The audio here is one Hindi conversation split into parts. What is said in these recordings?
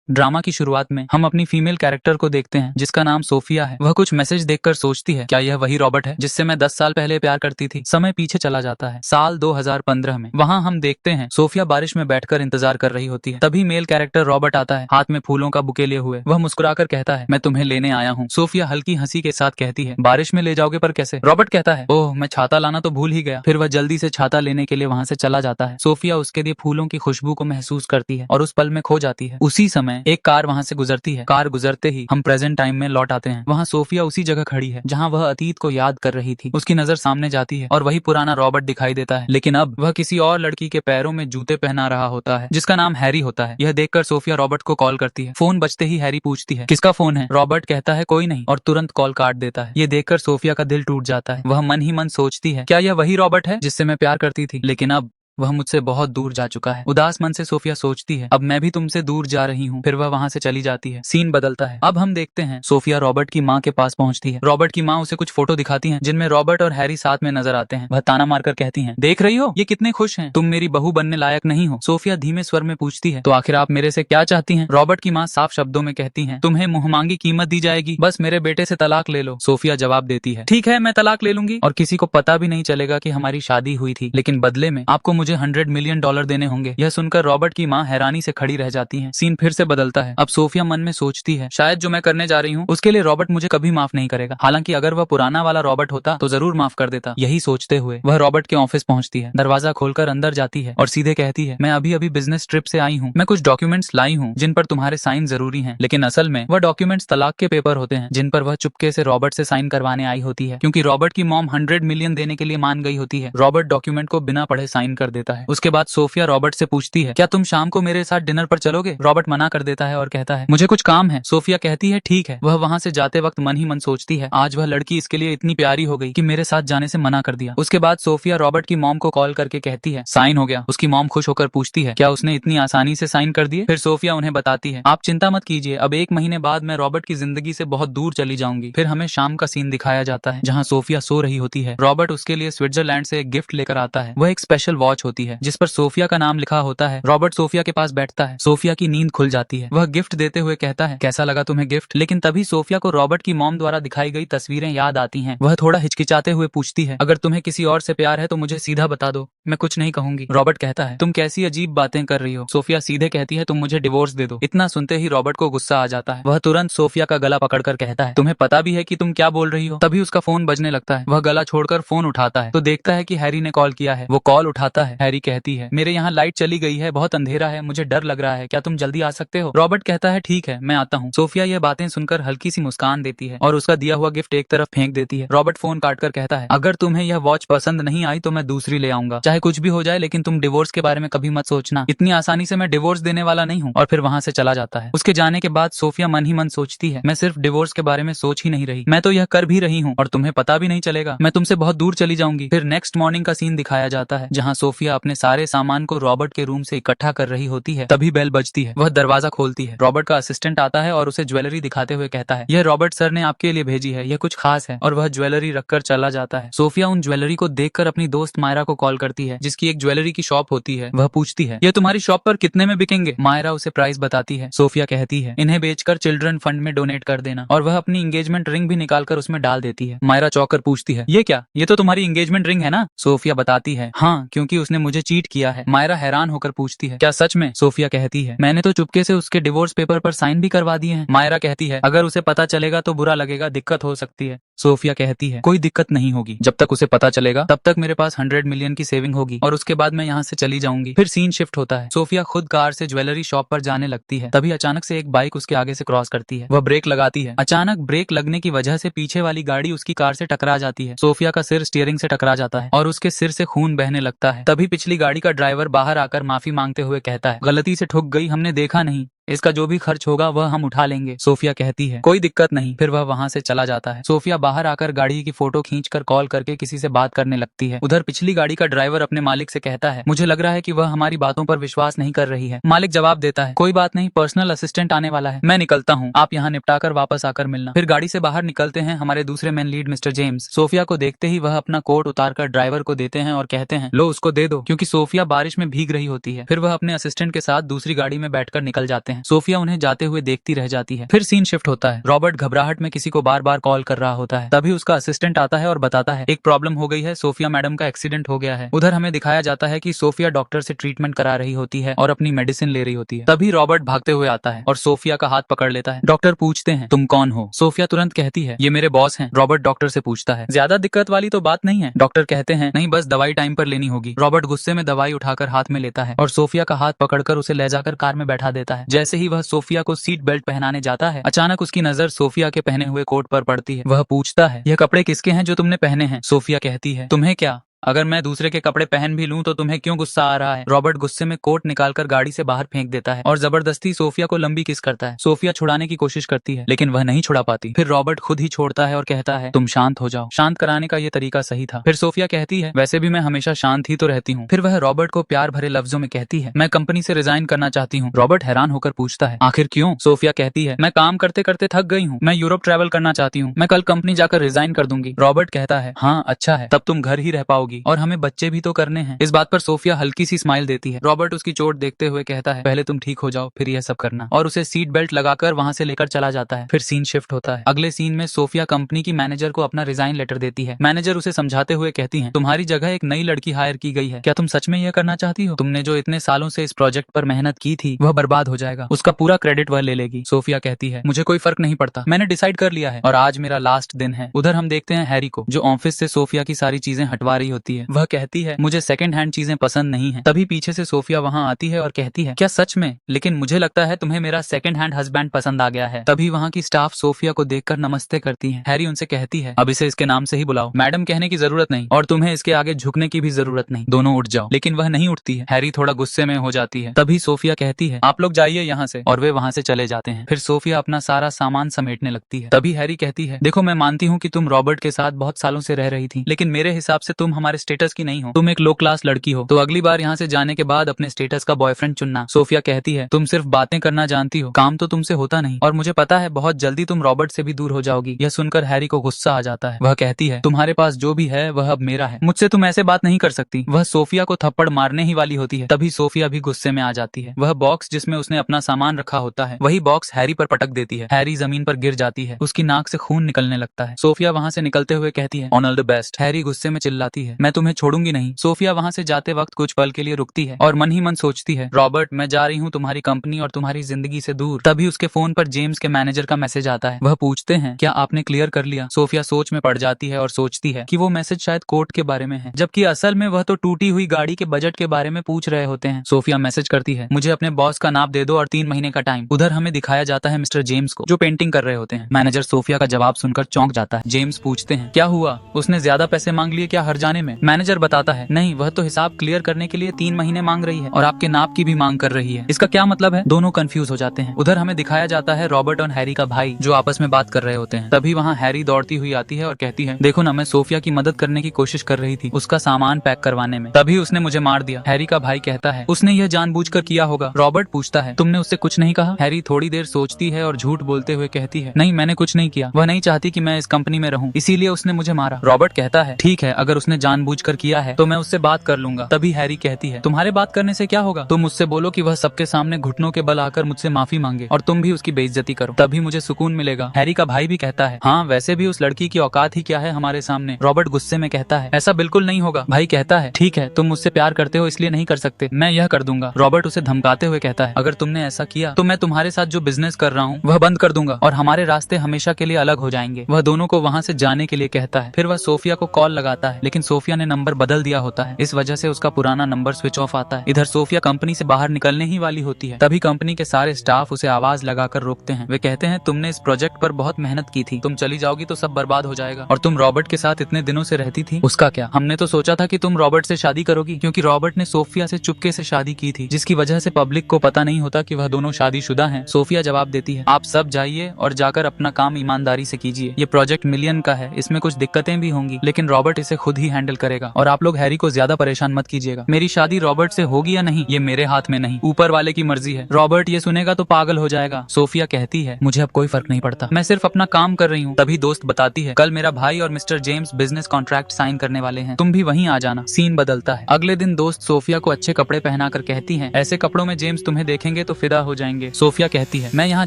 ड्रामा की शुरुआत में हम अपनी फीमेल कैरेक्टर को देखते हैं जिसका नाम सोफिया है। वह कुछ मैसेज देखकर सोचती है, क्या यह वही रॉबर्ट है जिससे मैं 10 साल पहले प्यार करती थी। समय पीछे चला जाता है साल 2015 में। वहाँ हम देखते हैं सोफिया बारिश में बैठकर इंतजार कर रही होती है। तभी मेल कैरेक्टर रॉबर्ट आता है, हाथ में फूलों का बुके लिए हुए। वह मुस्कुराकर कहता है, मैं तुम्हें लेने आया हूँ। सोफिया हल्की हंसी के साथ कहती है, बारिश में ले जाओगे पर कैसे? रॉबर्ट कहता है, ओह मैं छाता लाना तो भूल ही गया। फिर वह जल्दी से छाता लेने के लिए वहाँ से चला जाता है। सोफिया उसके लिए फूलों की खुशबू को महसूस करती है और उस पल में खो जाती है। उसी समय एक कार वहाँ से गुजरती है। कार गुजरते ही हम प्रेजेंट टाइम में लौट आते हैं। वहाँ सोफिया उसी जगह खड़ी है जहाँ वह अतीत को याद कर रही थी। उसकी नजर सामने जाती है और वही पुराना रॉबर्ट दिखाई देता है, लेकिन अब वह किसी और लड़की के पैरों में जूते पहना रहा होता है जिसका नाम हैरी होता है। यह देखकर सोफिया रॉबर्ट को कॉल करती है। फोन बजते ही हैरी पूछती है, किसका फोन है? रॉबर्ट कहता है, कोई नहीं, और तुरंत कॉल काट देता है। ये देखकर सोफिया का दिल टूट जाता है। वह मन ही मन सोचती है, क्या यह वही रॉबर्ट है जिससे मैं प्यार करती थी? लेकिन अब वह मुझसे बहुत दूर जा चुका है। उदास मन से सोफिया सोचती है, अब मैं भी तुमसे दूर जा रही हूँ। फिर वह वहाँ से चली जाती है। सीन बदलता है। अब हम देखते हैं सोफिया रॉबर्ट की माँ के पास पहुँचती है। रॉबर्ट की माँ उसे कुछ फोटो दिखाती है जिनमें रॉबर्ट और हैरी साथ में नजर आते हैं। वह ताना मारकर कहती है, देख रही हो ये कितने खुश हैं, तुम मेरी बहू बनने लायक नहीं हो। सोफिया धीमे स्वर में पूछती है, तो आखिर आप मेरे से क्या चाहती हैं? रॉबर्ट की माँ साफ शब्दों में कहती है, तुम्हें मुंहमांगी कीमत दी जाएगी, बस मेरे बेटे से तलाक ले लो। सोफिया जवाब देती है, ठीक है मैं तलाक ले लूंगी और किसी को पता भी नहीं चलेगा कि हमारी शादी हुई थी, लेकिन बदले में आपको मुझे $100 मिलियन देने होंगे। यह सुनकर रॉबर्ट की माँ हैरानी से खड़ी रह जाती है। सीन फिर से बदलता है। अब सोफिया मन में सोचती है, शायद जो मैं करने जा रही हूँ उसके लिए रॉबर्ट मुझे कभी माफ नहीं करेगा। हालांकि अगर वह पुराना वाला रॉबर्ट होता तो जरूर माफ कर देता। यही सोचते हुए वह रॉबर्ट के ऑफिस पहुंचती है। दरवाजा खोलकर अंदर जाती है और सीधे कहती है, मैं अभी अभी बिजनेस ट्रिप से आई हूँ। मैं कुछ डॉक्यूमेंट्स लाई हूँ जिन पर तुम्हारे साइन जरूरी हैं। लेकिन असल में वह डॉक्यूमेंट्स तलाक के पेपर होते हैं जिन पर वह चुपके से रॉबर्ट से साइन करवाने आई होती है, क्योंकि रॉबर्ट की मॉम 100 मिलियन देने के लिए मान गई होती है। रॉबर्ट डॉक्यूमेंट को बिना पढ़े साइन कर देता है। उसके बाद सोफिया रॉबर्ट से पूछती है, क्या तुम शाम को मेरे साथ डिनर पर चलोगे? रॉबर्ट मना कर देता है और कहता है, मुझे कुछ काम है। सोफिया कहती है, ठीक है। वह वहाँ से जाते वक्त मन ही मन सोचती है, आज वह लड़की इसके लिए इतनी प्यारी हो गई कि मेरे साथ जाने से मना कर दिया। उसके बाद सोफिया रॉबर्ट की मॉम को कॉल करके कहती है, साइन हो गया। उसकी मॉम खुश होकर पूछती है, क्या उसने इतनी आसानी से साइन कर दिए? फिर सोफिया उन्हें बताती है, आप चिंता मत कीजिए, अब 1 महीने बाद मैं रॉबर्ट की जिंदगी से बहुत दूर चली जाऊंगी। फिर हमें शाम का सीन दिखाया जाता है जहाँ सोफिया सो रही होती है। रॉबर्ट उसके लिए स्विट्जरलैंड से एक गिफ्ट लेकर आता है। वह एक स्पेशल वॉच होती है जिस पर सोफिया का नाम लिखा होता है। रॉबर्ट सोफिया के पास बैठता है। सोफिया की नींद खुल जाती है। वह गिफ्ट देते हुए कहता है, कैसा लगा तुम्हें गिफ्ट? लेकिन तभी सोफिया को रॉबर्ट की मॉम द्वारा दिखाई गई तस्वीरें याद आती हैं। वह थोड़ा हिचकिचाते हुए पूछती है, अगर तुम्हें किसी और से प्यार है तो मुझे सीधा बता दो, मैं कुछ नहीं कहूंगी। रॉबर्ट कहता है, तुम कैसी अजीब बातें कर रही हो? सोफिया सीधे कहती है, तुम मुझे डिवोर्स दे दो। इतना सुनते ही रॉबर्ट को गुस्सा आ जाता है। वह तुरंत सोफिया का गला पकड़कर कहता है, तुम्हें पता भी है कि तुम क्या बोल रही हो? तभी उसका फोन बजने लगता है। वह गला छोड़कर फोन उठाता है तो देखता है कि हैरी ने कॉल किया है। वो कॉल उठाता है। हैरी कहती है, मेरे यहाँ लाइट चली गई है, बहुत अंधेरा है, मुझे डर लग रहा है, क्या तुम जल्दी आ सकते हो? रॉबर्ट कहता है, ठीक है मैं आता हूँ। सोफिया यह बातें सुनकर हल्की सी मुस्कान देती है और उसका दिया हुआ गिफ्ट एक तरफ फेंक देती है। रॉबर्ट फोन काटकर कहता है, अगर तुम्हें यह वॉच पसंद नहीं आई तो मैं दूसरी ले आऊंगा, चाहे कुछ भी हो जाए, लेकिन तुम डिवोर्स के बारे में कभी मत सोचना, इतनी आसानी से मैं डिवोर्स देने वाला नहीं हूँ। और फिर वहाँ से चला जाता है। उसके जाने के बाद सोफिया मन ही मन सोचती है, मैं सिर्फ डिवोर्स के बारे में सोच ही नहीं रही, मैं तो यह कर भी रही हूँ और तुम्हें पता भी नहीं चलेगा, मैं तुमसे बहुत दूर चली जाऊंगी। फिर नेक्स्ट मॉर्निंग का सीन दिखाया जाता है जहाँ सोफिया अपने सारे सामान को रॉबर्ट के रूम से इकट्ठा कर रही होती है। तभी बेल बजती है। वह दरवाजा खोलती है। रॉबर्ट का असिस्टेंट आता है और उसे ज्वेलरी दिखाते हुए कहता है, यह रॉबर्ट सर ने आपके लिए भेजी है, यह कुछ खास है, और वह ज्वेलरी रखकर चला जाता है। सोफिया उन ज्वेलरी को देखकर अपनी दोस्त मायरा को कॉल करती है जिसकी एक ज्वेलरी की शॉप होती है। वह पूछती है, यह तुम्हारी शॉप पर कितने में बिकेंगे? मायरा उसे प्राइस बताती है। सोफिया कहती है, इन्हें बेचकर चिल्ड्रन फंड में डोनेट कर देना, और वह अपनी एंगेजमेंट रिंग भी निकालकर उसमें डाल देती है। मायरा चौंककर पूछती है, ये क्या? ये तो तुम्हारी एंगेजमेंट रिंग है ना? सोफिया बताती है, हाँ, क्योंकि उसने मुझे चीट किया है। मायरा हैरान होकर पूछती है, क्या सच में? सोफिया कहती है, मैंने तो चुपके से उसके डिवोर्स पेपर पर साइन भी करवा दिए हैं। मायरा कहती है, अगर उसे पता चलेगा तो बुरा लगेगा, दिक्कत हो सकती है। सोफिया कहती है, कोई दिक्कत नहीं होगी, जब तक उसे पता चलेगा तब तक मेरे पास 100 मिलियन की सेविंग होगी और उसके बाद मैं यहाँ से चली जाऊंगी। फिर सीन शिफ्ट होता है। सोफिया खुद कार से ज्वेलरी शॉप पर जाने लगती है। तभी अचानक से एक बाइक उसके आगे से क्रॉस करती है। वह ब्रेक लगाती है। अचानक ब्रेक लगने की वजह से पीछे वाली गाड़ी उसकी कार से टकरा जाती है। सोफिया का सिर स्टीयरिंग से टकरा जाता है और उसके सिर से खून बहने लगता है। तभी पिछली गाड़ी का ड्राइवर बाहर आकर माफी मांगते हुए कहता है, गलती से ठुक गई, हमने देखा नहीं, इसका जो भी खर्च होगा वह हम उठा लेंगे। सोफिया कहती है, कोई दिक्कत नहीं। फिर वह वहाँ से चला जाता है। सोफिया बाहर आकर गाड़ी की फोटो खींचकर कॉल करके किसी से बात करने लगती है। उधर पिछली गाड़ी का ड्राइवर अपने मालिक से कहता है, मुझे लग रहा है कि वह हमारी बातों पर विश्वास नहीं कर रही है। मालिक जवाब देता है, कोई बात नहीं, पर्सनल असिस्टेंट आने वाला है, मैं निकलता हूँ, आप यहाँ निपटाकर वापस आकर मिलना। फिर गाड़ी से बाहर निकलते हैं हमारे दूसरे main lead mister James. Sophia को देखते ही वह अपना कोट उतारकर ड्राइवर को देते हैं और कहते हैं, लो उसको दे दो, क्योंकि सोफिया बारिश में भीग रही होती है। फिर वह अपने असिस्टेंट के साथ दूसरी गाड़ी में बैठकर निकल जाते हैं। हैं। सोफिया उन्हें जाते हुए देखती रह जाती है। फिर सीन शिफ्ट होता है। रॉबर्ट घबराहट में किसी को बार बार कॉल कर रहा होता है। तभी उसका असिस्टेंट आता है और बताता है एक प्रॉब्लम हो गई है, सोफिया मैडम का एक्सीडेंट हो गया है। उधर हमें दिखाया जाता है कि सोफिया डॉक्टर से ट्रीटमेंट करा रही होती है और अपनी मेडिसिन ले रही होती है। तभी रॉबर्ट भागते हुए आता है और सोफिया का हाथ पकड़ लेता है। डॉक्टर पूछते हैं तुम कौन हो? सोफिया तुरंत कहती है ये मेरे बॉस हैं। रॉबर्ट डॉक्टर से पूछता है ज्यादा दिक्कत वाली तो बात नहीं है? डॉक्टर कहते हैं नहीं, बस दवाई टाइम पर लेनी होगी। रॉबर्ट गुस्से में दवाई उठाकर हाथ में लेता है और सोफिया का हाथ पकड़कर उसे ले जाकर कार में बैठा देता है। जैसे ही वह सोफिया को सीट बेल्ट पहनाने जाता है, अचानक उसकी नजर सोफिया के पहने हुए कोट पर पड़ती है। वह पूछता है यह कपड़े किसके हैं जो तुमने पहने हैं? सोफिया कहती है तुम्हें क्या, अगर मैं दूसरे के कपड़े पहन भी लूं तो तुम्हें क्यों गुस्सा आ रहा है? रॉबर्ट गुस्से में कोट निकालकर गाड़ी से बाहर फेंक देता है और जबरदस्ती सोफिया को लंबी किस करता है। सोफिया छुड़ाने की कोशिश करती है लेकिन वह नहीं छुड़ा पाती। फिर रॉबर्ट खुद ही छोड़ता है और कहता है तुम शांत हो जाओ। शांत कराने का ये तरीका सही था। फिर सोफिया कहती है वैसे भी मैं हमेशा शांत ही तो रहती हूँ। फिर वह रॉबर्ट को प्यार भरे लफ्जों में कहती है मैं कंपनी से रिजाइन करना चाहती हूँ। रॉबर्ट हैरान होकर पूछता है आखिर क्यों? सोफिया कहती है मैं काम करते करते थक गई हूँ, मैं यूरोप ट्रैवल करना चाहती हूँ, मैं कल कंपनी जाकर रिजाइन कर दूंगी। रॉबर्ट कहता है हाँ अच्छा है, तब तुम घर ही रह पाओगी और हमें बच्चे भी तो करने हैं। इस बात पर सोफिया हल्की सी स्माइल देती है। रॉबर्ट उसकी चोट देखते हुए कहता है पहले तुम ठीक हो जाओ फिर यह सब करना, और उसे सीट बेल्ट लगाकर वहां से लेकर चला जाता है। फिर सीन शिफ्ट होता है। अगले सीन में सोफिया कंपनी की मैनेजर को अपना रिजाइन लेटर देती है। मैनेजर उसे समझाते हुए कहती है तुम्हारी जगह एक नई लड़की हायर की गई है, क्या तुम सच में यह करना चाहती हो? तुमने जो इतने सालों से इस प्रोजेक्ट पर मेहनत की थी वह बर्बाद हो जाएगा, उसका पूरा क्रेडिट वह ले लेगी। सोफिया कहती है मुझे कोई फर्क नहीं पड़ता, मैंने डिसाइड कर लिया है और आज मेरा लास्ट दिन है। उधर हम देखते हैं हैरी को जो ऑफिस से सोफिया की सारी चीजें हटवा रही होती है। वह कहती है मुझे सेकंड हैंड चीजें पसंद नहीं है। तभी पीछे से सोफिया वहां आती है और कहती है क्या सच में? लेकिन मुझे लगता है तुम्हें मेरा सेकंड हैंड हस्बैंड पसंद आ गया है। तभी वहां की स्टाफ सोफिया को देखकर नमस्ते करती है। हैरी उनसे कहती है अब इसे इसके नाम से ही बुलाओ, मैडम कहने की जरूरत नहीं और तुम्हें इसके आगे झुकने की भी जरूरत नहीं, दोनों उठ जाओ। लेकिन वह नहीं उठती है। हैरी थोड़ा गुस्से में हो जाती है। तभी सोफिया कहती है आप लोग जाइए यहाँ से, और वे वहां से चले जाते हैं। फिर सोफिया अपना सारा सामान समेटने लगती है। तभी हैरी कहती है देखो मैं मानती हूँ कि तुम रॉबर्ट के साथ बहुत सालों से रह रही थी, लेकिन मेरे हिसाब से तुम हमारे स्टेटस की नहीं हो, तुम एक लो क्लास लड़की हो, तो अगली बार यहाँ से जाने के बाद अपने स्टेटस का बॉयफ्रेंड चुनना। सोफिया कहती है तुम सिर्फ बातें करना जानती हो, काम तो तुमसे होता नहीं, और मुझे पता है बहुत जल्दी तुम रॉबर्ट से भी दूर हो जाओगी। यह सुनकर हैरी को गुस्सा आ जाता है। वह कहती है तुम्हारे पास जो भी है वह अब मेरा है, मुझसे तुम ऐसे बात नहीं कर सकती। वह सोफिया को थप्पड़ मारने ही वाली होती है। तभी सोफिया भी गुस्से में आ जाती है। वह बॉक्स जिसमें उसने अपना सामान रखा होता है वही बॉक्स हैरी पर पटक देती है। हैरी जमीन पर गिर जाती है, उसकी नाक से खून निकलने लगता है। सोफिया वहां से निकलते हुए कहती है ऑल द बेस्ट। हैरी गुस्से में चिल्लाती है मैं तुम्हें छोड़ूंगी नहीं। सोफिया वहां से जाते वक्त कुछ पल के लिए रुकती है और मन ही मन सोचती है रॉबर्ट मैं जा रही हूँ तुम्हारी कंपनी और तुम्हारी जिंदगी से दूर। तभी उसके फोन पर जेम्स के मैनेजर का मैसेज आता है। वह पूछते हैं क्या आपने क्लियर कर लिया? सोफिया सोच में पड़ जाती है और सोचती है कि वो मैसेज शायद कोर्ट के बारे में है, जबकि असल में वह तो टूटी हुई गाड़ी के बजट के बारे में पूछ रहे होते हैं। सोफिया मैसेज करती है मुझे अपने बॉस का नाप दे दो और 3 महीने का टाइम। उधर हमें दिखाया जाता है मिस्टर जेम्स को जो पेंटिंग कर रहे होते हैं। मैनेजर सोफिया का जवाब सुनकर चौंक जाता है। जेम्स पूछते हैं क्या हुआ, उसने ज्यादा पैसे मांग लिए क्या हर जाने में? मैनेजर बताता है नहीं, वह तो हिसाब क्लियर करने के लिए 3 महीने मांग रही है और आपके नाप की भी मांग कर रही है। इसका क्या मतलब है? दोनों कंफ्यूज हो जाते हैं। उधर हमें दिखाया जाता है रॉबर्ट और हैरी का भाई जो आपस में बात कर रहे होते हैं। तभी वहाँ हैरी दौड़ती हुई आती है और कहती है देखो ना, मैं सोफिया की मदद करने की कोशिश कर रही थी उसका सामान पैक करवाने में, तभी उसने मुझे मार दिया। हैरी का भाई कहता है उसने यह जानबूझकर किया होगा। रॉबर्ट पूछता है तुमने उससे कुछ नहीं कहा? हैरी थोड़ी देर सोचती है और झूठ बोलते हुए कहती है नहीं, मैंने कुछ नहीं किया, वह नहीं चाहती कि मैं इस कंपनी में रहूं, इसीलिए उसने मुझे मारा। रॉबर्ट कहता है ठीक है, अगर उसने जानबूझकर किया है तो मैं उससे बात कर लूंगा। तभी हैरी कहती है तुम्हारे बात करने से क्या होगा, तुम मुझसे बोलो कि वह सबके सामने घुटनों के बल आकर मुझसे माफी मांगे और तुम भी उसकी बेइज्जती करो, तभी मुझे सुकून मिलेगा। हैरी का भाई भी कहता है हाँ, वैसे भी उस लड़की की औकात ही क्या है हमारे सामने। रॉबर्ट गुस्से में कहता है ऐसा बिल्कुल नहीं होगा। भाई कहता है ठीक है, तुम मुझसे प्यार करते हो इसलिए नहीं कर सकते, मैं यह कर दूंगा। रॉबर्ट उसे धमकाते हुए कहता है अगर तुमने ऐसा किया तो मैं तुम्हारे साथ जो बिजनेस कर रहा हूँ वह बंद कर दूंगा और हमारे रास्ते हमेशा के लिए अलग हो जाएंगे। वह दोनों को वहाँ से जाने के लिए कहता है। फिर वह सोफिया को कॉल लगाता है, लेकिन सोफिया ने नंबर बदल दिया होता है, इस वजह से उसका पुराना नंबर स्विच ऑफ आता है। इधर सोफिया कंपनी से बाहर निकलने ही वाली होती है। तभी कंपनी के सारे स्टाफ उसे आवाज लगाकर रोकते हैं। वे कहते हैं तुमने इस प्रोजेक्ट पर बहुत मेहनत की थी, तुम चली जाओगी तो सब बर्बाद हो जाएगा, और तुम रॉबर्ट के साथ इतने दिनों से रहती थी उसका क्या? हमने तो सोचा था कि तुम रॉबर्ट से शादी करोगी, क्योंकि रॉबर्ट ने सोफिया से चुपके से शादी की थी, जिसकी वजह से पब्लिक को पता नहीं होता कि वह दोनों शादीशुदा हैं। सोफिया जवाब देती है आप सब जाइए और जाकर अपना काम ईमानदारी से कीजिए, ये प्रोजेक्ट मिलियन का है, इसमें कुछ दिक्कतें भी होंगी, लेकिन रॉबर्ट इसे खुद ही हैंडल हैंडल करेगा और आप लोग हैरी को ज्यादा परेशान मत कीजिएगा। मेरी शादी रॉबर्ट से होगी या नहीं ये मेरे हाथ में नहीं, ऊपर वाले की मर्जी है। रॉबर्ट ये सुनेगा तो पागल हो जाएगा। सोफिया कहती है मुझे अब कोई फर्क नहीं पड़ता, मैं सिर्फ अपना काम कर रही हूँ। तभी दोस्त बताती है कल मेरा भाई और mister James business contract sign करने वाले हैं, तुम भी वहीं आ जाना। सीन बदलता है। अगले दिन दोस्त सोफिया को अच्छे कपड़े पहनाकर कहती है ऐसे कपड़ों में जेम्स तुम्हें देखेंगे तो फिदा हो जाएंगे। सोफिया कहती है मैं यहाँ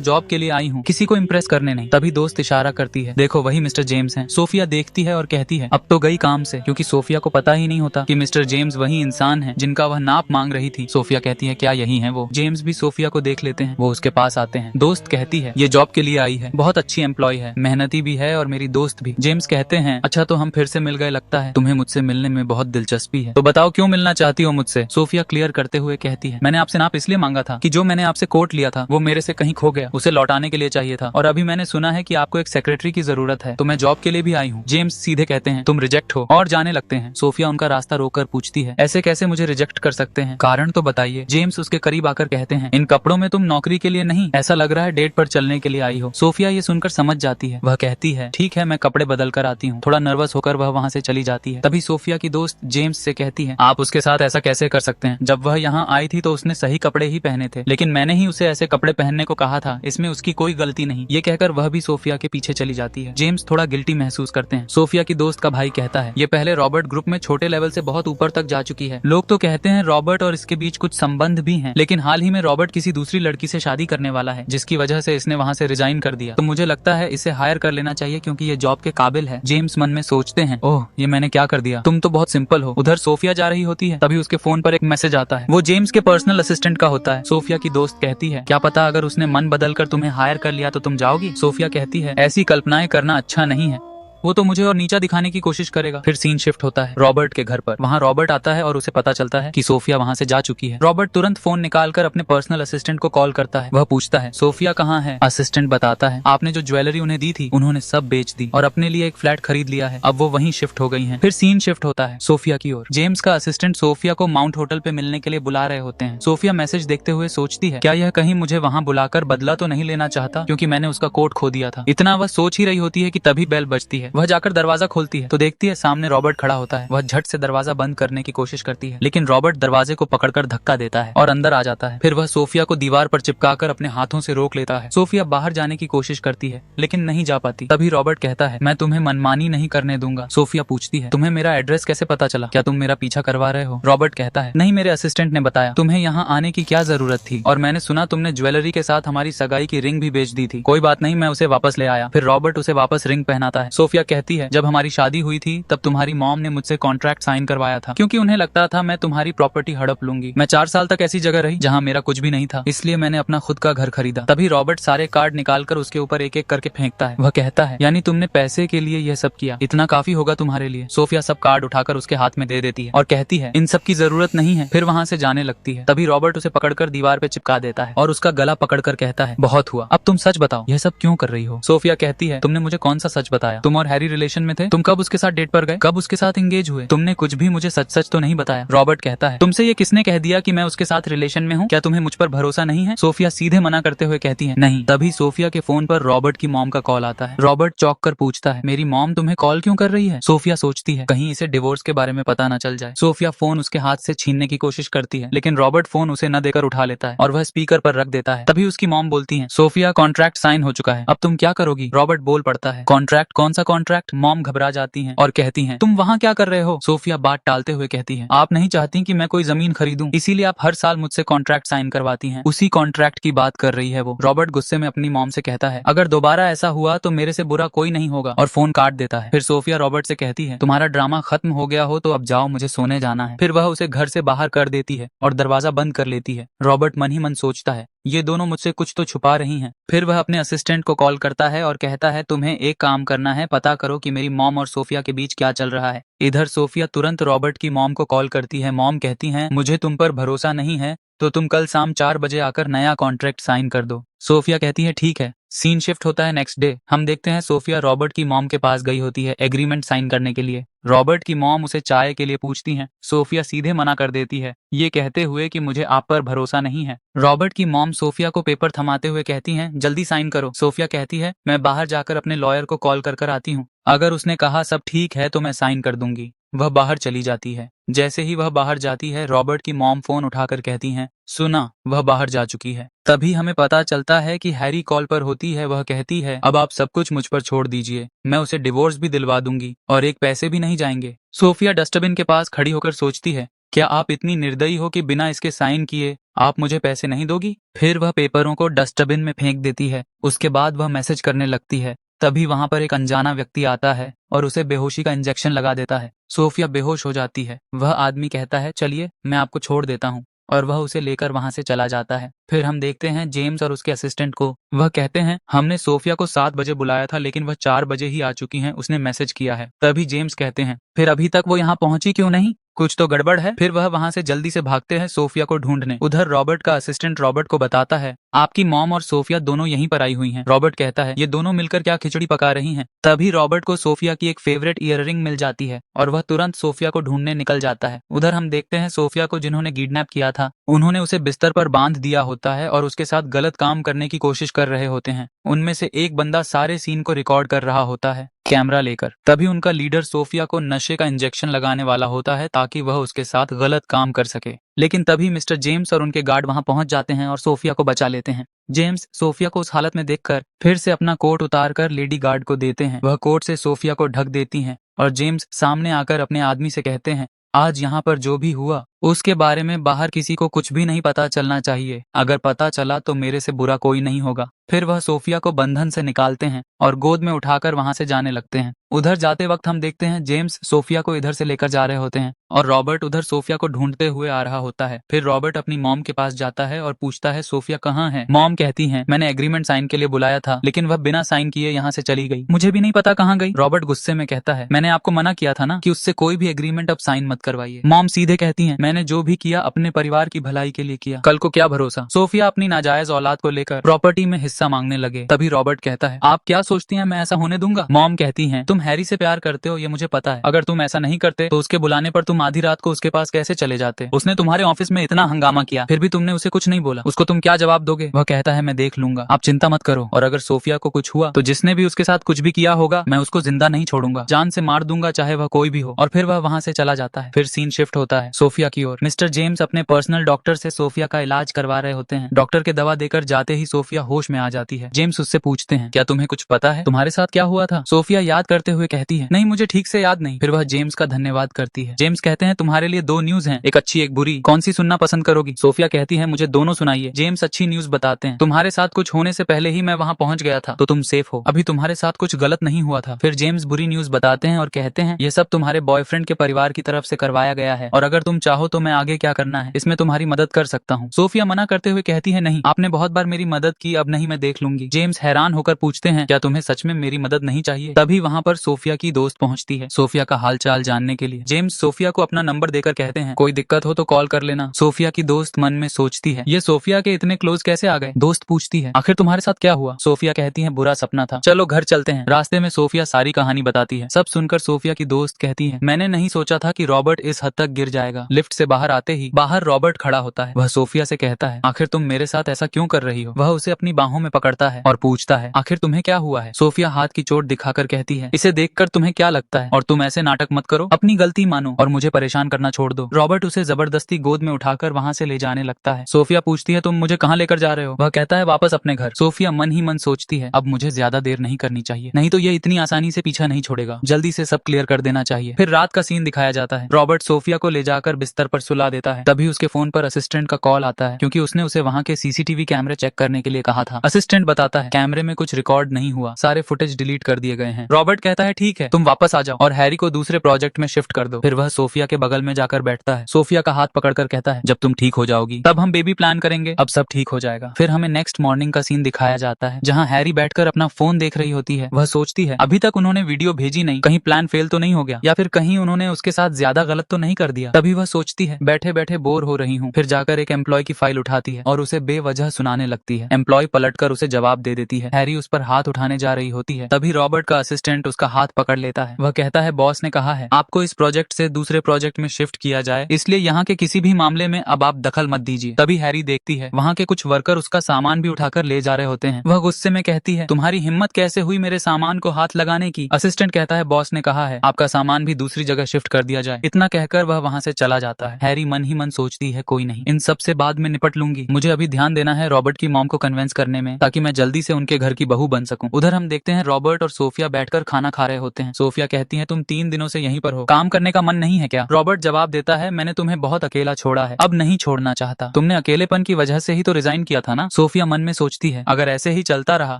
जॉब के लिए आई हूँ, किसी को इम्प्रेस करने नहीं। तभी दोस्त इशारा करती है देखो वही मिस्टर जेम्स हैं। सोफिया देखती है और कहती है अब तो गई काम से, क्योंकि सोफिया को पता ही नहीं होता कि मिस्टर जेम्स वही इंसान है जिनका वह नाप मांग रही थी। सोफिया कहती है क्या यही है वो? जेम्स भी सोफिया को देख लेते हैं, वो उसके पास आते हैं। दोस्त कहती है ये जॉब के लिए आई है, बहुत अच्छी एम्प्लॉय है, मेहनती भी है और मेरी दोस्त भी। जेम्स कहते हैं अच्छा तो हम फिर से मिल गए लगता है, तुम्हें मुझसे मिलने में बहुत दिलचस्पी है, तो बताओ क्यों मिलना चाहती हो मुझसे? सोफिया क्लियर करते हुए कहती है मैंने आपसे नाप इसलिए मांगा था कि जो मैंने आपसे कोट लिया था वो मेरे से कहीं खो गया, उसे लौटाने के लिए चाहिए था, और अभी मैंने सुना है कि आपको एक सेक्रेटरी की जरूरत है, तो मैं जॉब के लिए भी आई हूँ। जेम्स सीधे कहते हैं तुम रिजेक्ट हो और जाने लगते हैं। सोफिया उनका रास्ता रोककर पूछती है ऐसे कैसे मुझे रिजेक्ट कर सकते हैं, कारण तो बताइए। जेम्स उसके करीब आकर कहते हैं इन कपड़ों में तुम नौकरी के लिए नहीं, ऐसा लग रहा है डेट पर चलने के लिए आई हो। सोफिया ये सुनकर समझ जाती है, वह कहती है ठीक है मैं कपड़े बदल कर आती हूँ। थोड़ा नर्वस होकर वह वहाँ से चली जाती है। तभी सोफिया की दोस्त जेम्स से कहती है आप उसके साथ ऐसा कैसे कर सकते हैं, जब वह यहाँ आई थी तो उसने सही कपड़े ही पहने थे, लेकिन मैंने ही उसे ऐसे कपड़े पहनने को कहा था, इसमें उसकी कोई गलती नहीं। ये कहकर वह भी सोफिया के पीछे चली जाती है। जेम्स थोड़ा गिल्टी महसूस करते हैं। सोफिया की दोस्त का भाई कहता है ये पहले रॉबर्ट ग्रुप में छोटे लेवल से बहुत ऊपर तक जा चुकी है, लोग तो कहते हैं रॉबर्ट और इसके बीच कुछ संबंध भी हैं, लेकिन हाल ही में रॉबर्ट किसी दूसरी लड़की से शादी करने वाला है जिसकी वजह से इसने वहाँ से रिजाइन कर दिया, तो मुझे लगता है इसे हायर कर लेना चाहिए क्योंकि ये जॉब के काबिल है। जेम्स मन में सोचते हैं ओह ये मैंने क्या कर दिया, तुम तो बहुत सिंपल हो। उधर सोफिया जा रही होती है, तभी उसके फोन पर एक मैसेज आता है, वो जेम्स के पर्सनल असिस्टेंट का होता है। सोफिया की दोस्त कहती है क्या पता अगर उसने मन बदल कर तुम्हें हायर कर लिया तो तुम जाओगी? सोफिया कहती है ऐसी कल्पनाएं करना अच्छा नहीं है, वो तो मुझे और नीचा दिखाने की कोशिश करेगा। फिर सीन शिफ्ट होता है रॉबर्ट के घर पर। वहाँ रॉबर्ट आता है और उसे पता चलता है कि सोफिया वहाँ से जा चुकी है। रॉबर्ट तुरंत फोन निकालकर अपने पर्सनल असिस्टेंट को कॉल करता है। वह पूछता है सोफिया कहाँ है? असिस्टेंट बताता है आपने जो ज्वेलरी उन्हें दी थी उन्होंने सब बेच दी और अपने लिए एक फ्लैट खरीद लिया है, अब वो वहीं शिफ्ट हो गई है। फिर सीन शिफ्ट होता है सोफिया की ओर। जेम्स का असिस्टेंट सोफिया को माउंट होटल पे मिलने के लिए बुला रहे होते हैं। सोफिया मैसेज देखते हुए सोचती है क्या यह कहीं मुझे वहाँ बुलाकर बदला तो नहीं लेना चाहता, क्योंकि मैंने उसका कोट खो दिया था। इतना वह सोच ही रही होती है कि तभी बेल बजती है। वह जाकर दरवाजा खोलती है तो देखती है सामने रॉबर्ट खड़ा होता है। वह झट से दरवाजा बंद करने की कोशिश करती है, लेकिन रॉबर्ट दरवाजे को पकड़कर धक्का देता है और अंदर आ जाता है। फिर वह सोफिया को दीवार पर चिपकाकर अपने हाथों से रोक लेता है। सोफिया बाहर जाने की कोशिश करती है लेकिन नहीं जा पाती। तभी रॉबर्ट कहता है मैं तुम्हें मनमानी नहीं करने दूंगा। सोफिया पूछती है तुम्हें मेरा एड्रेस कैसे पता चला, क्या तुम मेरा पीछा करवा रहे हो? रॉबर्ट कहता है नहीं मेरे असिस्टेंट ने बताया, तुम्हें यहाँ आने की क्या जरूरत थी, और मैंने सुना तुमने ज्वेलरी के साथ हमारी सगाई की रिंग भी बेच दी थी। कोई बात नहीं मैं उसे वापस ले आया। फिर रॉबर्ट उसे वापस रिंग पहनाता है। सोफिया कहती है जब हमारी शादी हुई थी तब तुम्हारी मॉम ने मुझसे कॉन्ट्रैक्ट साइन करवाया था, क्योंकि उन्हें लगता था मैं तुम्हारी प्रॉपर्टी हड़प लूंगी। मैं 4 साल तक ऐसी जगह रही जहाँ मेरा कुछ भी नहीं था, इसलिए मैंने अपना खुद का घर खरीदा। तभी रॉबर्ट सारे कार्ड निकालकर उसके ऊपर एक एक करके फेंकता है। वह कहता है यानी तुमने पैसे के लिए यह सब किया, इतना काफी होगा तुम्हारे लिए। सोफिया सब कार्ड उठाकर उसके हाथ में दे देती है और कहती है इन सब की जरूरत नहीं है। फिर वहाँ से जाने लगती है। तभी रॉबर्ट उसे पकड़कर दीवार पे चिपका देता है और उसका गला पकड़कर कहता है बहुत हुआ, अब तुम सच बताओ यह सब क्यों कर रही हो? सोफिया कहती है तुमने मुझे कौन सा सच बताया? तुम और हैरी रिलेशन में थे, तुम कब उसके साथ डेट पर गए, कब उसके साथ एंगेज हुए? तुमने कुछ भी मुझे सच सच तो नहीं बताया। रॉबर्ट कहता है तुमसे ये किसने कह दिया कि मैं उसके साथ रिलेशन में हूँ? क्या तुम्हें मुझ पर भरोसा नहीं है? सोफिया सीधे मना करते हुए कहती है नहीं। तभी सोफिया के फोन पर रॉबर्ट की मॉम का कॉल आता है। रॉबर्ट चौंक कर पूछता है मेरी मॉम तुम्हें कॉल क्यों कर रही है? सोफिया सोचती है कहीं इसे डिवोर्स के बारे में पता न चल जाए। सोफिया फोन उसके हाथ से छीनने की कोशिश करती है, लेकिन रॉबर्ट फोन उसे न देकर उठा लेता है और वह स्पीकर पर रख देता है। तभी उसकी मॉम बोलती है सोफिया कॉन्ट्रैक्ट साइन हो चुका है, अब तुम क्या करोगी? रॉबर्ट बोल पड़ता है कॉन्ट्रैक्ट? कौन सा कॉन्ट्रैक्ट? मॉम घबरा जाती है और कहती है तुम वहाँ क्या कर रहे हो? सोफिया बात टालते हुए कहती है आप नहीं चाहती कि मैं कोई जमीन खरीदूं, इसीलिए आप हर साल मुझसे कॉन्ट्रैक्ट साइन करवाती हैं। उसी कॉन्ट्रैक्ट की बात कर रही है वो। रॉबर्ट गुस्से में अपनी मॉम से कहता है अगर दोबारा ऐसा हुआ तो मेरे से बुरा कोई नहीं होगा, और फोन काट देता है। फिर सोफिया रॉबर्ट से कहती है तुम्हारा ड्रामा खत्म हो गया हो तो अब जाओ, मुझे सोने जाना है। फिर वह उसे घर से बाहर कर देती है और दरवाजा बंद कर लेती है। रॉबर्ट मन ही मन सोचता है ये दोनों मुझसे कुछ तो छुपा रही हैं। फिर वह अपने असिस्टेंट को कॉल करता है और कहता है तुम्हें एक काम करना है, पता करो कि मेरी मॉम और सोफिया के बीच क्या चल रहा है। इधर सोफिया तुरंत रॉबर्ट की मॉम को कॉल करती है। मॉम कहती हैं मुझे तुम पर भरोसा नहीं है तो तुम कल शाम 4 बजे आकर नया कॉन्ट्रैक्ट साइन कर दो। सोफिया कहती है ठीक है। सीन शिफ्ट होता है नेक्स्ट डे। हम देखते हैं सोफिया रॉबर्ट की मॉम के पास गई होती है एग्रीमेंट साइन करने के लिए। रॉबर्ट की मॉम उसे चाय के लिए पूछती हैं। सोफिया सीधे मना कर देती है, ये कहते हुए कि मुझे आप पर भरोसा नहीं है। रॉबर्ट की मॉम सोफिया को पेपर थमाते हुए कहती हैं जल्दी साइन करो। सोफिया कहती है मैं बाहर जाकर अपने लॉयर को कॉल कर आती हूँ, अगर उसने कहा सब ठीक है तो मैं साइन कर दूंगी। वह बाहर चली जाती है। जैसे ही वह बाहर जाती है, रॉबर्ट की मॉम फोन उठाकर कहती हैं, सुना, वह बाहर जा चुकी है। तभी हमें पता चलता है कि हैरी कॉल पर होती है। वह कहती है, अब आप सब कुछ मुझ पर छोड़ दीजिए, मैं उसे डिवोर्स भी दिलवा दूंगी और एक पैसे भी नहीं जाएंगे। सोफिया डस्टबिन के पास खड़ी होकर सोचती है, क्या आप इतनी निर्दयी हो कि बिना इसके साइन किए आप मुझे पैसे नहीं दोगी? फिर वह पेपरों को डस्टबिन में फेंक देती है। उसके बाद वह मैसेज करने लगती है। तभी वहां पर एक अनजाना व्यक्ति आता है और उसे बेहोशी का इंजेक्शन लगा देता है। सोफिया बेहोश हो जाती है। वह आदमी कहता है, चलिए मैं आपको छोड़ देता हूँ, और वह उसे लेकर वहां से चला जाता है। फिर हम देखते हैं जेम्स और उसके असिस्टेंट को। वह कहते हैं, हमने सोफिया को 7 बजे बुलाया था, लेकिन वह 4 बजे ही आ चुकी हैं, उसने मैसेज किया है। तभी जेम्स कहते हैं, फिर अभी तक वो यहाँ पहुंची क्यों नहीं? कुछ तो गड़बड़ है। फिर वह वहां से जल्दी से भागते हैं सोफिया को ढूंढने। उधर रॉबर्ट का असिस्टेंट रॉबर्ट को बताता है, आपकी मॉम और सोफिया दोनों यहीं पर आई हुई हैं। रॉबर्ट कहता है, ये दोनों मिलकर क्या खिचड़ी पका रही हैं? तभी रॉबर्ट को सोफिया की एक फेवरेट ईयररिंग मिल जाती है और वह तुरंत सोफिया को ढूंढने निकल जाता है। उधर हम देखते हैं सोफिया को जिन्होंने किडनैप किया था, उन्होंने उसे बिस्तर पर बांध दिया होता है और उसके साथ गलत काम करने की कोशिश कर रहे होते हैं। उनमें से एक बंदा सारे सीन को रिकॉर्ड कर रहा होता है कैमरा लेकर। तभी उनका लीडर सोफिया को नशे का इंजेक्शन लगाने वाला होता है ताकि वह उसके साथ गलत काम कर सके। लेकिन तभी मिस्टर जेम्स और उनके गार्ड वहां पहुंच जाते हैं और सोफिया को बचा लेते हैं। जेम्स सोफिया को उस हालत में देखकर फिर से अपना कोट उतारकर लेडी गार्ड को देते हैं। वह कोट से सोफिया को ढक देती हैं और जेम्स सामने आकर अपने आदमी से कहते हैं, आज यहाँ पर जो भी हुआ उसके बारे में बाहर किसी को कुछ भी नहीं पता चलना चाहिए। अगर पता चला तो मेरे से बुरा कोई नहीं होगा। फिर वह सोफिया को बंधन से निकालते हैं और गोद में उठाकर वहां से जाने लगते हैं। उधर जाते वक्त हम देखते हैं जेम्स सोफिया को इधर से लेकर जा रहे होते हैं और रॉबर्ट उधर सोफिया को ढूंढते हुए आ रहा होता है। फिर रॉबर्ट अपनी मॉम के पास जाता है और पूछता है, सोफिया कहाँ है? मॉम कहती है, मैंने एग्रीमेंट साइन के लिए बुलाया था, लेकिन वह बिना साइन किए यहाँ से चली गई, मुझे भी नहीं पता कहाँ गई। रॉबर्ट गुस्से में कहता है, मैंने आपको मना किया था ना कि उससे कोई भी एग्रीमेंट अब साइन मत करवाइए। मॉम सीधे कहती है, मैंने जो भी किया अपने परिवार की भलाई के लिए किया, कल को क्या भरोसा। सोफिया अपनी नाजायज औलाद को लेकर प्रॉपर्टी में हिस्सा मांगने लगे। तभी रॉबर्ट कहता है, आप क्या सोचती हैं मैं ऐसा होने दूंगा? मॉम कहती हैं, तुम हैरी से प्यार करते हो ये मुझे पता है, अगर तुम ऐसा नहीं करते तो उसके बुलाने पर तुम आधी रात को उसके पास कैसे चले जाते? उसने तुम्हारे ऑफिस में इतना हंगामा किया, फिर भी तुमने उसे कुछ नहीं बोला, उसको तुम क्या जवाब दोगे? वह कहता है, मैं देख लूंगा, आप चिंता मत करो, और अगर सोफिया को कुछ हुआ तो जिसने भी उसके साथ कुछ भी किया होगा मैं उसको जिंदा नहीं छोड़ूंगा, जान से मार दूंगा, चाहे वह कोई भी हो। और फिर वह वहां से चला जाता है। फिर सीन शिफ्ट होता है सोफिया की ओर। मिस्टर जेम्स अपने पर्सनल डॉक्टर से सोफिया का इलाज करवा रहे होते हैं। डॉक्टर के दवा देकर जाते ही सोफिया होश में आ जाती है। जेम्स उससे पूछते हैं, क्या तुम्हें कुछ पता है तुम्हारे साथ क्या हुआ था? सोफिया याद करते हुए कहती है, नहीं मुझे ठीक से याद नहीं। फिर वह जेम्स का धन्यवाद करती है। जेम्स कहते हैं, तुम्हारे लिए 2 न्यूज हैं, एक अच्छी एक बुरी, कौन सी सुनना पसंद करोगी? सोफिया कहती है, मुझे दोनों सुनाइए। जेम्स अच्छी न्यूज बताते हैं, तुम्हारे साथ कुछ होने से पहले ही मैं वहां पहुंच गया था, तो तुम सेफ हो, अभी तुम्हारे साथ कुछ गलत नहीं हुआ था। फिर जेम्स बुरी न्यूज बताते हैं और कहते हैं, ये सब तुम्हारे बॉयफ्रेंड के परिवार की तरफ से करवाया गया है, और अगर तुम चाहो तो मैं आगे क्या करना है इसमें तुम्हारी मदद कर सकता हूँ। सोफिया मना करते हुए कहती है, नहीं, आपने बहुत बार मेरी मदद की, अब नहीं, मैं देख लूंगी। जेम्स हैरान होकर पूछते हैं, क्या तुम्हें सच में मेरी मदद नहीं चाहिए? तभी वहां पर सोफिया की दोस्त पहुंचती है सोफिया का हाल चाल जानने के लिए। जेम्स सोफिया को अपना नंबर देकर कहते हैं, कोई दिक्कत हो तो कॉल कर लेना। सोफिया की दोस्त मन में सोचती है, ये सोफिया के इतने क्लोज कैसे आ गए? दोस्त पूछती है, आखिर तुम्हारे साथ क्या हुआ? सोफिया कहती है, बुरा सपना था, चलो घर चलते हैं। रास्ते में सोफिया सारी कहानी बताती है। सब सुनकर सोफिया की दोस्त कहती है, मैंने नहीं सोचा था कि रॉबर्ट इस हद तक गिर जाएगा। लिफ्ट से बाहर आते ही बाहर रॉबर्ट खड़ा होता है। वह सोफिया से कहता है, आखिर तुम मेरे साथ ऐसा क्यों कर रही हो? वह उसे अपनी बाहों में पकड़ता है और पूछता है, आखिर तुम्हें क्या हुआ है? सोफिया हाथ की चोट दिखाकर कहती है, इसे देखकर तुम्हें क्या लगता है? और तुम ऐसे नाटक मत करो, अपनी गलती मानो और मुझे परेशान करना छोड़ दो। रॉबर्ट उसे जबरदस्ती गोद में उठाकर वहां से ले जाने लगता है। सोफिया पूछती है, तुम मुझे कहाँ लेकर जा रहे हो? वह कहता है, वापस अपने घर। सोफिया मन ही मन सोचती है, अब मुझे ज्यादा देर नहीं करनी चाहिए, नहीं तो ये इतनी आसानी से पीछा नहीं छोड़ेगा, जल्दी से सब क्लियर कर देना चाहिए। फिर रात का सीन दिखाया जाता है। रॉबर्ट सोफिया को ले जाकर बिस्तर पर सुला देता है। तभी उसके फोन पर असिस्टेंट का कॉल आता है, क्योंकि उसने उसे वहां के सीसीटीवी कैमरे चेक करने के लिए कहा था। असिस्टेंट बताता है, कैमरे में कुछ रिकॉर्ड नहीं हुआ, सारे फुटेज डिलीट कर दिए गए हैं। रॉबर्ट कहता है, ठीक है, तुम वापस आ जाओ और हैरी को दूसरे प्रोजेक्ट में शिफ्ट कर दो। फिर वह सोफिया के बगल में जाकर बैठता है। सोफिया का हाथ पकड़कर कहता है, जब तुम ठीक हो जाओगी तब हम बेबी प्लान करेंगे, अब सब ठीक हो जाएगा। फिर हमें नेक्स्ट मॉर्निंग का सीन दिखाया जाता है, जहाँ हैरी बैठकर अपना फोन देख रही होती है। वह सोचती है, अभी तक उन्होंने वीडियो भेजी नहीं, कहीं प्लान फेल तो नहीं हो गया, या फिर कहीं उन्होंने उसके साथ ज्यादा गलत तो नहीं कर दिया। तभी वह सोचती सोचती है बैठे बैठे बोर हो रही हूँ। फिर जाकर एक एम्प्लॉय की फाइल उठाती है और उसे बेवजह सुनाने लगती है। एम्प्लॉय पलटकर उसे जवाब दे देती है। हैरी उस पर हाथ उठाने जा रही होती है, तभी रॉबर्ट का असिस्टेंट उसका हाथ पकड़ लेता है। वह कहता है बॉस ने कहा है आपको इस प्रोजेक्ट से दूसरे प्रोजेक्ट में शिफ्ट किया जाए, इसलिए यहाँ के किसी भी मामले में अब आप दखल मत दीजिए। तभी हैरी देखती है वहाँ के कुछ वर्कर उसका सामान भी उठाकर ले जा रहे होते हैं। वह गुस्से में कहती है तुम्हारी हिम्मत कैसे हुई मेरे सामान को हाथ लगाने की। असिस्टेंट कहता है बॉस ने कहा है आपका सामान भी दूसरी जगह शिफ्ट कर दिया जाए। इतना कहकर वह वहाँ से चला जाता है। हैरी मन ही मन सोचती है कोई नहीं, इन सब से बाद में निपट लूंगी, मुझे अभी ध्यान देना है रॉबर्ट की मॉम को कन्विंस करने में, ताकि मैं जल्दी से उनके घर की बहू बन सकूं। उधर हम देखते हैं रॉबर्ट और सोफिया बैठकर खाना खा रहे होते हैं। सोफिया कहती है तुम 3 दिनों से यहीं पर हो, काम करने का मन नहीं है क्या? रॉबर्ट जवाब देता है मैंने तुम्हें बहुत अकेला छोड़ा है, अब नहीं छोड़ना चाहता। तुमने अकेलेपन की वजह से ही तो रिजाइन किया था ना। सोफिया मन में सोचती है अगर ऐसे ही चलता रहा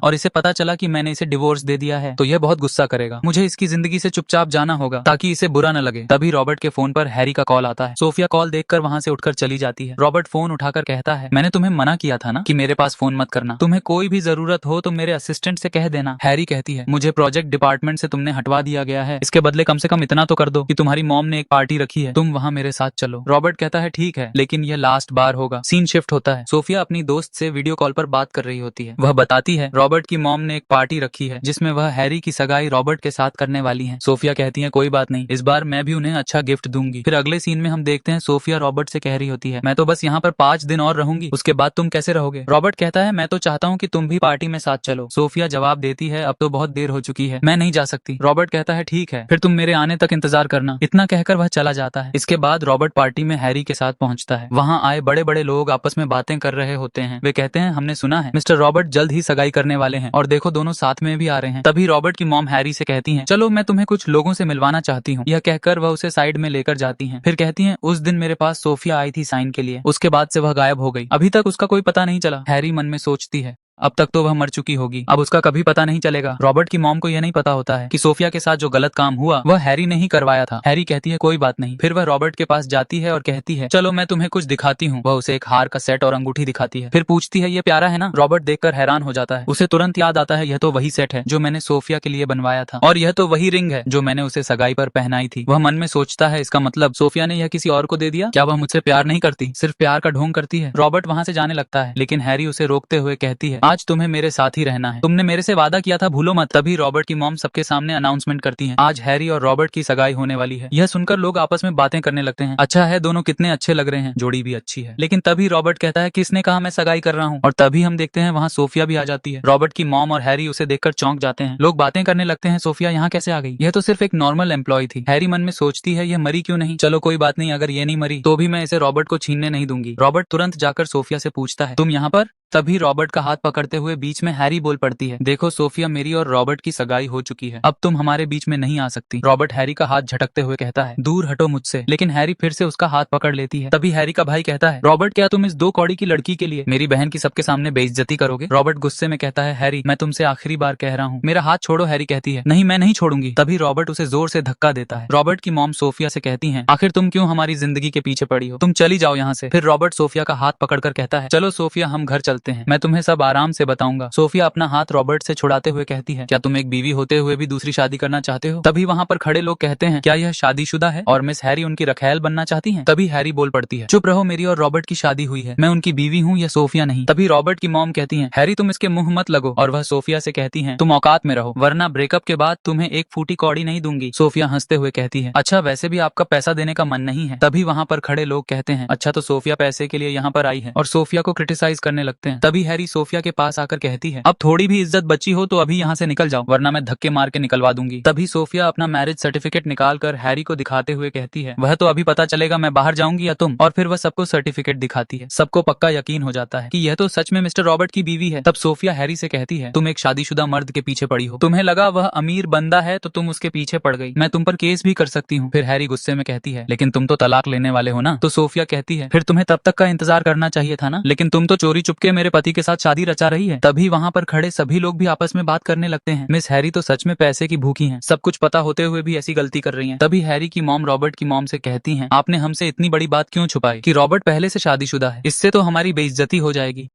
और इसे पता चला कि मैंने इसे डिवोर्स दे दिया है तो यह बहुत गुस्सा करेगा, मुझे इसकी जिंदगी से चुपचाप जाना होगा ताकि इसे बुरा न लगे। तभी रॉबर्ट के फोन पर हैरी का कॉल आता है। सोफिया कॉल देखकर वहाँ से उठकर चली जाती है। रॉबर्ट फोन उठाकर कहता है मैंने तुम्हें मना किया था ना कि मेरे पास फोन मत करना, तुम्हें कोई भी जरूरत हो तो मेरे असिस्टेंट से कह देना। हैरी कहती है मुझे प्रोजेक्ट डिपार्टमेंट से तुमने हटवा दिया गया है, इसके बदले कम से कम इतना तो कर दो कि तुम्हारी मॉम ने एक पार्टी रखी है, तुम वहाँ मेरे साथ चलो। रॉबर्ट कहता है ठीक है लेकिन यह लास्ट बार होगा। सीन शिफ्ट होता है। सोफिया अपनी दोस्त से वीडियो कॉल पर बात कर रही होती है। वह बताती है रॉबर्ट की मॉम ने एक पार्टी रखी है जिसमें वह हैरी की सगाई रॉबर्ट के साथ करने वाली है। सोफिया कहती है कोई बात नहीं, इस बार मैं भी उन्हें अच्छा गिफ्ट दूंगी। फिर अगले सीन में हम देखते हैं सोफिया रॉबर्ट से कह रही होती है मैं तो बस यहाँ पर 5 दिन और रहूंगी, उसके बाद तुम कैसे रहोगे? रॉबर्ट कहता है मैं तो चाहता हूँ कि तुम भी पार्टी में साथ चलो। सोफिया जवाब देती है अब तो बहुत देर हो चुकी है, मैं नहीं जा सकती। रॉबर्ट कहता है ठीक है फिर तुम मेरे आने तक इंतजार करना। इतना कहकर वह चला जाता है। इसके बाद रॉबर्ट पार्टी में हैरी के साथ पहुंचता है। वहाँ आए बड़े बड़े लोग आपस में बातें कर रहे होते हैं। वे कहते हैं हमने सुना है मिस्टर रॉबर्ट जल्द ही सगाई करने वाले हैं और देखो दोनों साथ में भी आ रहे हैं। तभी रॉबर्ट की मॉम हैरी से कहती है चलो मैं तुम्हें कुछ लोगों से मिलवाना चाहती हूँ। यह कहकर वह उसे साइड में लेकर जाती है। फिर कहती है उस दिन मेरे पास सोफिया आई थी साइन के लिए, उसके बाद से वह गायब हो गई, अभी तक उसका कोई पता नहीं चला। हैरी मन में सोचती है अब तक तो वह मर चुकी होगी, अब उसका कभी पता नहीं चलेगा। रॉबर्ट की मॉम को यह नहीं पता होता है कि सोफिया के साथ जो गलत काम हुआ वह हैरी ने ही करवाया था। हैरी कहती है कोई बात नहीं। फिर वह रॉबर्ट के पास जाती है और कहती है चलो मैं तुम्हें कुछ दिखाती हूँ। वह उसे एक हार का सेट और अंगूठी दिखाती है। फिर पूछती है ये प्यारा है ना? रॉबर्ट देखकर हैरान हो जाता है। उसे तुरंत याद आता है यह तो वही सेट है जो मैंने सोफिया के लिए बनवाया था और यह तो वही रिंग है जो मैंने उसे सगाई पर पहनाई थी। वह मन में सोचता है इसका मतलब सोफिया ने यह किसी और को दे दिया, क्या वह मुझसे प्यार नहीं करती, सिर्फ प्यार का ढोंग करती है। रॉबर्ट वहाँ से जाने लगता है लेकिन हैरी उसे रोकते हुए कहती है आज तुम्हें मेरे साथ ही रहना है, तुमने मेरे से वादा किया था भूलो मत। तभी रॉबर्ट की मॉम सबके सामने अनाउंसमेंट करती है आज हैरी और रॉबर्ट की सगाई होने वाली है। यह सुनकर लोग आपस में बातें करने लगते हैं अच्छा है दोनों कितने अच्छे लग रहे हैं, जोड़ी भी अच्छी है। लेकिन तभी रॉबर्ट कहता है किसने कहा मैं सगाई कर रहा हूँ, और तभी हम देखते हैं वहाँ सोफिया भी आ जाती है। रॉबर्ट की मॉम और हैरी उसे देखकर चौंक जाते हैं। लोग बातें करने लगते हैं सोफिया यहाँ कैसे आ गई, यह तो सिर्फ एक नॉर्मल एम्प्लॉय थी। हैरी मन में सोचती है यह मरी क्यों नहीं, चलो कोई बात नहीं, अगर ये नहीं मरी तो भी मैं इसे रॉबर्ट को छीनने नहीं दूंगी। रॉबर्ट तुरंत जाकर सोफिया से पूछता है तुम यहाँ पर? तभी रॉबर्ट का हाथ पकड़ते हुए बीच में हैरी बोल पड़ती है देखो सोफिया मेरी और रॉबर्ट की सगाई हो चुकी है, अब तुम हमारे बीच में नहीं आ सकती। रॉबर्ट हैरी का हाथ झटकते हुए कहता है दूर हटो मुझसे, लेकिन हैरी फिर से उसका हाथ पकड़ लेती है। तभी हैरी का भाई कहता है रॉबर्ट क्या तुम इस 2 कौड़ी की लड़की के लिए मेरी बहन की सबके सामने बेइज्जती करोगे? रॉबर्ट गुस्से में कहता है हैरी मैं तुमसे आखिरी बार कह रहा हूँ मेरा हाथ छोड़ो। हैरी कहती है नहीं मैं नहीं छोड़ूंगी। तभी रॉबर्ट उसे जोर से धक्का देता है। रॉबर्ट की मॉम सोफिया से कहती है आखिर तुम क्यों हमारी जिंदगी के पीछे पड़ी हो, तुम चली जाओ यहाँ से। फिर रॉबर्ट सोफिया का हाथ पकड़कर कहता है चलो सोफिया हम घर चलते हैं, मैं तुम्हें सब आराम से बताऊंगा। सोफिया अपना हाथ रॉबर्ट से छुड़ाते हुए कहती है क्या तुम एक बीवी होते हुए भी दूसरी शादी करना चाहते हो? तभी वहाँ पर खड़े लोग कहते हैं क्या यह शादीशुदा है और मिस हैरी उनकी रखैल बनना चाहती हैं? तभी हैरी बोल पड़ती है चुप रहो, मेरी और रॉबर्ट की शादी हुई है, मैं उनकी बीवी हूँ, यह सोफिया नहीं। तभी रॉबर्ट की मॉम कहती है हैरी तुम इसके मुंह मत लगो, और वह सोफिया से कहती है तुम औकात में रहो वरना ब्रेकअप के बाद तुम्हें एक फूटी कौड़ी नहीं दूंगी। सोफिया हंसते हुए कहती है अच्छा वैसे भी आपका पैसा देने का मन नहीं है। तभी वहाँ पर खड़े लोग कहते हैं अच्छा तो सोफिया पैसे के लिए यहाँ पर आई है, और सोफिया को क्रिटिसाइज करने लगते हैं। तभी हैरी सोफिया के पास आकर कहती है अब थोड़ी भी इज्जत बची हो तो अभी यहाँ से निकल जाओ वरना मैं धक्के मार के निकलवा दूंगी। तभी सोफिया अपना मैरिज सर्टिफिकेट निकालकर हैरी को दिखाते हुए कहती है वह तो अभी पता चलेगा मैं बाहर जाऊंगी या तुम, और फिर वह सबको सर्टिफिकेट दिखाती है। सबको पक्का यकीन हो जाता है कि यह तो सच में मिस्टर रॉबर्ट की बीवी है। तब सोफिया हैरी से कहती है तुम एक शादीशुदा मर्द के पीछे पड़ी हो, तुम्हें लगा वह अमीर बंदा है तो तुम उसके पीछे पड़ गई, मैं तुम पर केस भी कर सकती हूँ। फिर हैरी गुस्से में कहती है लेकिन तुम तो तलाक लेने वाले हो ना? तो सोफिया कहती है फिर तुम्हें तब तक का इंतजार करना चाहिए था ना, लेकिन तुम तो चोरी चुपके मेरे पति के साथ शादी रचा रही है। तभी वहाँ पर खड़े सभी लोग भी आपस में बात करने लगते हैं मिस हैरी तो सच में पैसे की भूखी हैं, सब कुछ पता होते हुए भी ऐसी गलती कर रही हैं। तभी हैरी की मॉम रॉबर्ट की मॉम से कहती हैं आपने हमसे इतनी बड़ी बात क्यों छुपाई कि रॉबर्ट पहले से शादीशुदा है, इससे तो हमारी बेइज्जती हो जाएगी।